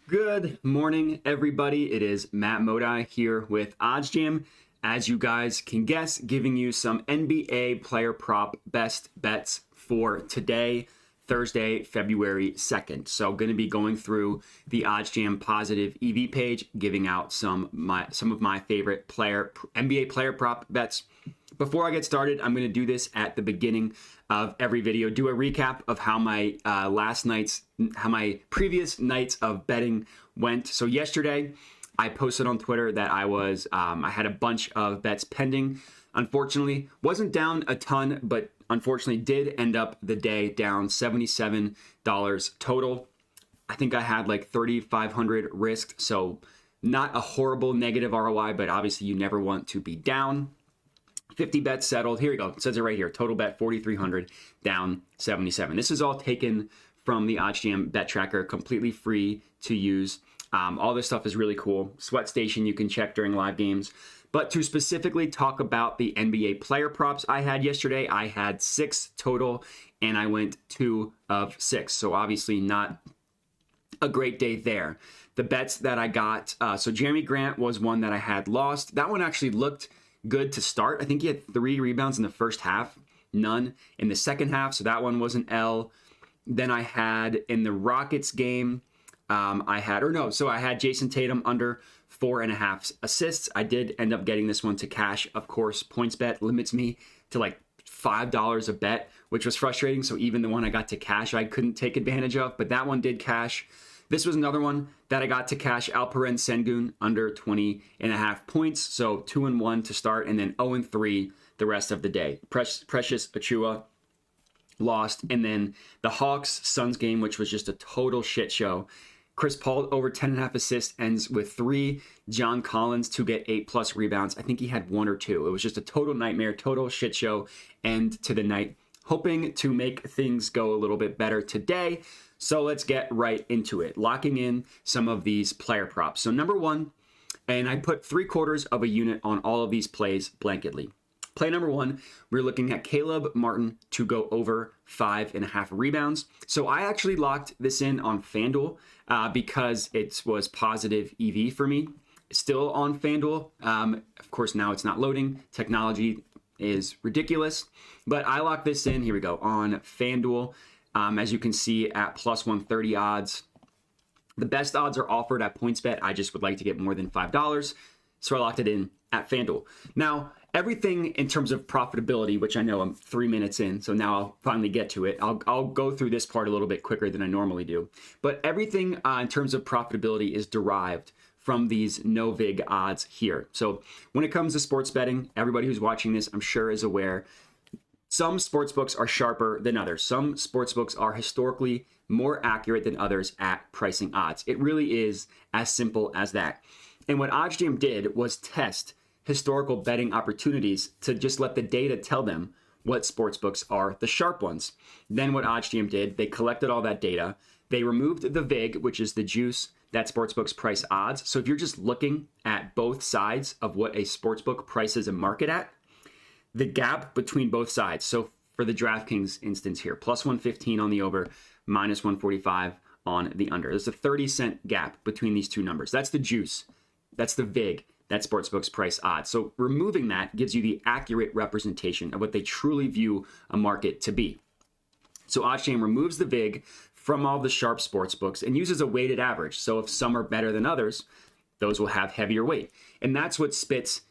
Good morning, everybody. It is Matt Modi here with OddsJam. As you guys can guess, giving you some NBA player prop best bets for today, Thursday, February 2nd. So going to be going through the OddsJam positive EV page, giving out some of my favorite NBA player prop bets. Before I get started, I'm going to do this at the beginning of every video. Do a recap of how my previous nights of betting went. So yesterday, I posted on Twitter that I had a bunch of bets pending. Unfortunately, wasn't down a ton, but unfortunately did end up the day down $77 total. I think I had like 3,500 risked, so not a horrible negative ROI, but obviously you never want to be down. 50 bets settled. Here we go. It says it right here. Total bet 4,300, down 77. This is all taken from the OddsJam bet tracker, completely free to use. All this stuff is really cool. Sweat Station you can check during live games. But to specifically talk about the NBA player props I had yesterday, I had 6 total and I went 2 of 6. So obviously not a great day there. The bets that I got, so Jeremy Grant was one that I had lost. That one actually looked good to start. I think he had 3 rebounds in the first half, none in the second half. So that one was an L. Then I had in the Rockets game, I had Jason Tatum under 4.5 assists. I did end up getting this one to cash. Of course, PointsBet limits me to like $5 a bet, which was frustrating. So even the one I got to cash, I couldn't take advantage of, but that one did cash. This was another one that I got to cash. Alperen Sengun under 20.5 points. So 2-1 to start, and then 0-3 the rest of the day. Precious Achiuwa lost. And then the Hawks-Suns game, which was just a total shit show. Chris Paul over 10.5 assists, ends with 3. John Collins to get 8+ rebounds. I think he had 1 or 2. It was just a total nightmare, total shit show end to the night. Hoping to make things go a little bit better today. So let's get right into it. Locking in some of these player props. So number 1, and I put 3/4 of a unit on all of these plays blanketly. Play number 1, we're looking at Caleb Martin to go over 5.5 rebounds. So I actually locked this in on FanDuel because it was positive EV for me. Still on FanDuel. Of course, now it's not loading. Technology is ridiculous. But I locked this in, here we go, on FanDuel. As you can see at plus 130 odds. The best odds are offered at PointsBet. I just would like to get more than $5. So I locked it in at FanDuel. Now, everything in terms of profitability, which I know I'm 3 minutes in, so now I'll finally get to it. I'll go through this part a little bit quicker than I normally do. But everything in terms of profitability is derived from these no vig odds here. So when it comes to sports betting, everybody who's watching this, I'm sure, is aware. Some sportsbooks are sharper than others. Some sportsbooks are historically more accurate than others at pricing odds. It really is as simple as that. And what OddsJam did was test historical betting opportunities to just let the data tell them what sportsbooks are the sharp ones. Then what OddsJam did, they collected all that data. They removed the VIG, which is the juice that sportsbooks price odds. So if you're just looking at both sides of what a sportsbook prices a market at, the gap between both sides. So for the DraftKings instance here, plus 115 on the over, minus 145 on the under. There's a 30-cent gap between these two numbers. That's the juice. That's the VIG that sportsbooks price odds. So removing that gives you the accurate representation of what they truly view a market to be. So OddsJam removes the VIG from all the sharp sportsbooks and uses a weighted average. So if some are better than others, those will have heavier weight. And that's what spits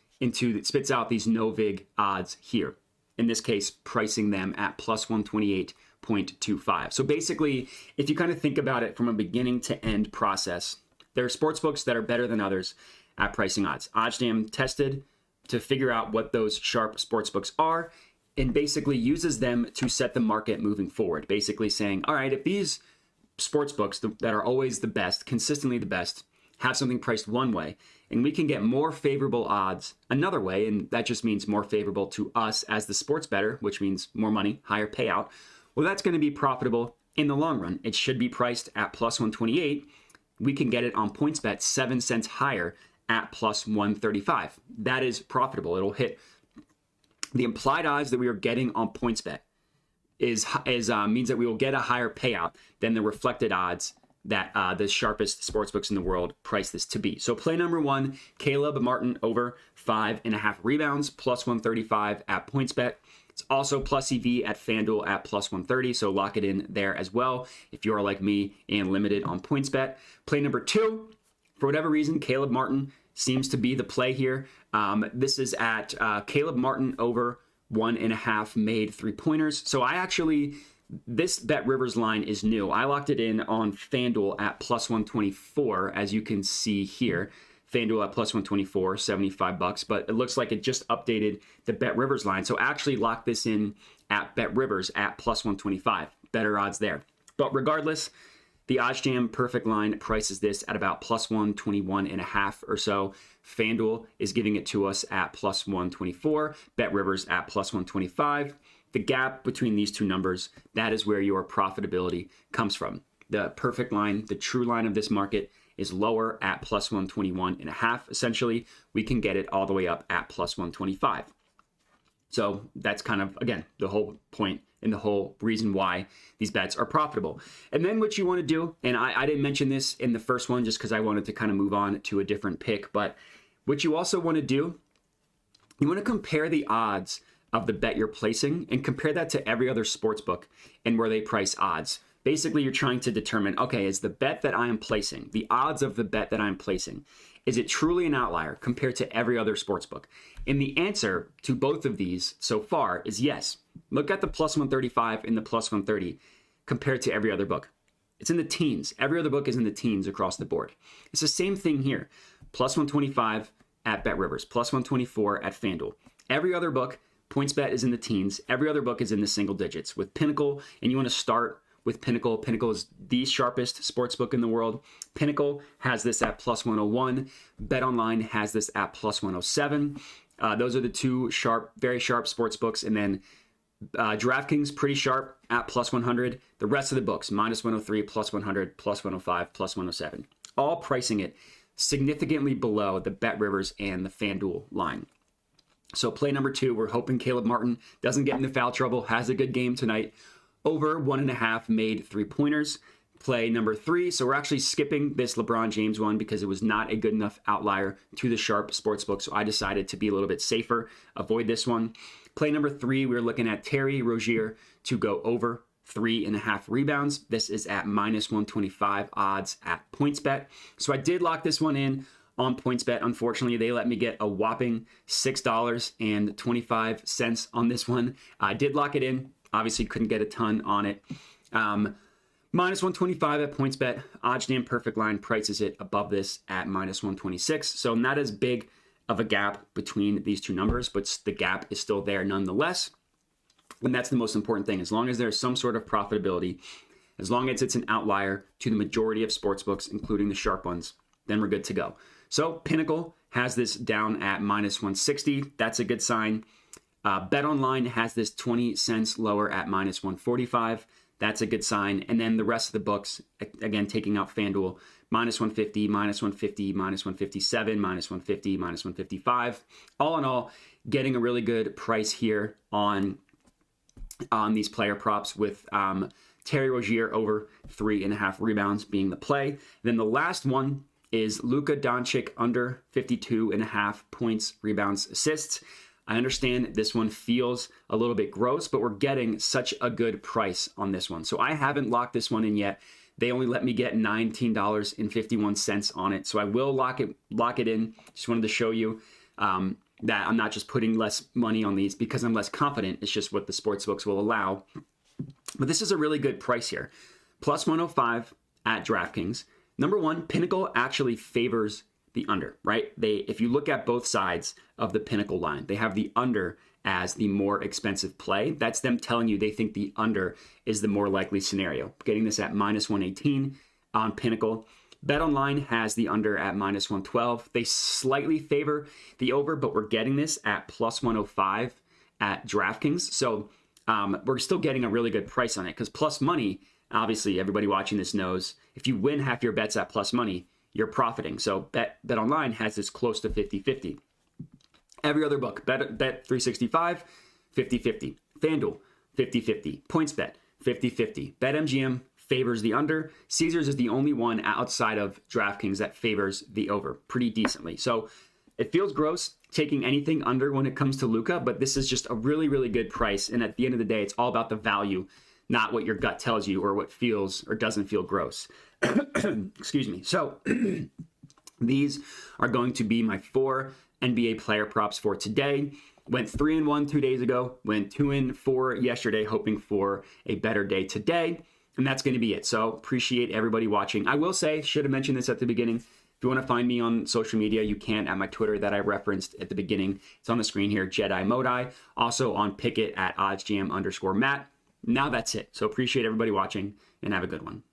out these no vig odds here. In this case, pricing them at plus 128.25. So basically, if you kind of think about it from a beginning to end process, there are sportsbooks that are better than others at pricing odds. OddsJam tested to figure out what those sharp sportsbooks are and basically uses them to set the market moving forward. Basically saying, all right, if these sportsbooks that are always the best, consistently the best, have something priced one way, and we can get more favorable odds another way, and that just means more favorable to us as the sports bettor, which means more money, higher payout. Well, that's going to be profitable in the long run. It should be priced at plus 128. We can get it on PointsBet 7 cents higher at plus 135. That is profitable. It'll hit the implied odds that we are getting on PointsBet means that we will get a higher payout than the reflected odds that the sharpest sportsbooks in the world price this to be. So play number 1, Caleb Martin over 5.5 rebounds, plus 135 at PointsBet. It's also plus EV at FanDuel at plus 130, so lock it in there as well if you are like me and limited on PointsBet. Play number 2, for whatever reason, Caleb Martin seems to be the play here. This is at Caleb Martin over 1.5 made 3-pointers. So this BetRivers line is new. I locked it in on FanDuel at plus 124, as you can see here. FanDuel at plus 124, $75, but it looks like it just updated the BetRivers line. So actually lock this in at BetRivers at plus 125. Better odds there. But regardless, the OddsJam perfect line prices this at about plus 121.5 or so. FanDuel is giving it to us at plus 124. BetRivers at plus 125. The gap between these two numbers, that is where your profitability comes from. The perfect line, the true line of this market, is lower at plus 121.5. Essentially, we can get it all the way up at plus 125. So that's kind of, again, the whole point and the whole reason why these bets are profitable. And then what you want to do, and I didn't mention this in the first one just because I wanted to kind of move on to a different pick, but what you also want to do, you want to compare the odds of the bet you're placing and compare that to every other sports book and where they price odds. Basically, you're trying to determine, okay, is the bet that I am placing, the odds of the bet that I'm placing, is it truly an outlier compared to every other sports book? And the answer to both of these so far is yes. Look at the plus 135 and the plus 130 compared to every other book. It's in the teens. Every other book is in the teens across the board. It's the same thing here. Plus 125 at BetRivers, plus 124 at FanDuel. Every other book, PointsBet is in the teens. Every other book is in the single digits. With Pinnacle, and you want to start with Pinnacle. Pinnacle is the sharpest sports book in the world. Pinnacle has this at plus 101. BetOnline has this at plus 107. Those are the two very sharp sports books. And then DraftKings, pretty sharp at plus 100. The rest of the books, minus 103, plus 100, plus 105, plus 107. All pricing it significantly below the BetRivers and the FanDuel line. So play number 2, we're hoping Caleb Martin doesn't get into foul trouble, has a good game tonight. Over 1.5 made 3-pointers. Play number 3. So we're actually skipping this LeBron James one because it was not a good enough outlier to the sharp sportsbook. So I decided to be a little bit safer, avoid this one. Play number 3, we're looking at Terry Rozier to go over 3.5 rebounds. This is at minus 125 odds at PointsBet. So I did lock this one in on PointsBet. Unfortunately, they let me get a whopping $6.25 on this one. I did lock it in. Obviously, couldn't get a ton on it. Minus 125 at PointsBet. OddsJam perfect line prices it above this at minus 126. So not as big of a gap between these two numbers, but the gap is still there nonetheless. And that's the most important thing. As long as there's some sort of profitability, as long as it's an outlier to the majority of sportsbooks, including the sharp ones, then we're good to go. So Pinnacle has this down at minus 160. That's a good sign. BetOnline has this 20 cents lower at minus 145. That's a good sign. And then the rest of the books, again, taking out FanDuel, minus 150, minus 150, minus 157, minus 150, minus 155. All in all, getting a really good price here on these player props with Terry Rozier over 3.5 rebounds being the play. Then the last one is Luka Doncic under 52.5 points, rebounds, assists. I understand this one feels a little bit gross, but we're getting such a good price on this one. So I haven't locked this one in yet. They only let me get $19.51 on it. So I will lock it in. Just wanted to show you that I'm not just putting less money on these because I'm less confident. It's just what the sportsbooks will allow. But this is a really good price here. Plus 105 at DraftKings. Number one, Pinnacle actually favors the under, right? If you look at both sides of the Pinnacle line, they have the under as the more expensive play. That's them telling you they think the under is the more likely scenario. Getting this at minus 118 on Pinnacle. BetOnline has the under at minus 112. They slightly favor the over, but we're getting this at plus 105 at DraftKings. So we're still getting a really good price on it because plus money, obviously everybody watching this knows, if you win half your bets at plus money, you're profiting. So BetOnline has this close to 50-50. Every other book, Bet365, 50-50. FanDuel, 50-50. PointsBet, 50-50. BetMGM, favors the under. Caesars is the only one outside of DraftKings that favors the over pretty decently. So it feels gross taking anything under when it comes to Luka, but this is just a really, really good price. And at the end of the day, it's all about the value, not what your gut tells you or what feels or doesn't feel gross. Excuse me. So these are going to be my 4 NBA player props for today. Went 3-1 2 days ago, went 2-4 yesterday, hoping for a better day today. And that's going to be it. So appreciate everybody watching. I will say, should have mentioned this at the beginning. If you want to find me on social media, you can at my Twitter that I referenced at the beginning. It's on the screen here, Jedi Modi. Also on Pickett at OddsJam_Matt. Now that's it. So appreciate everybody watching and have a good one.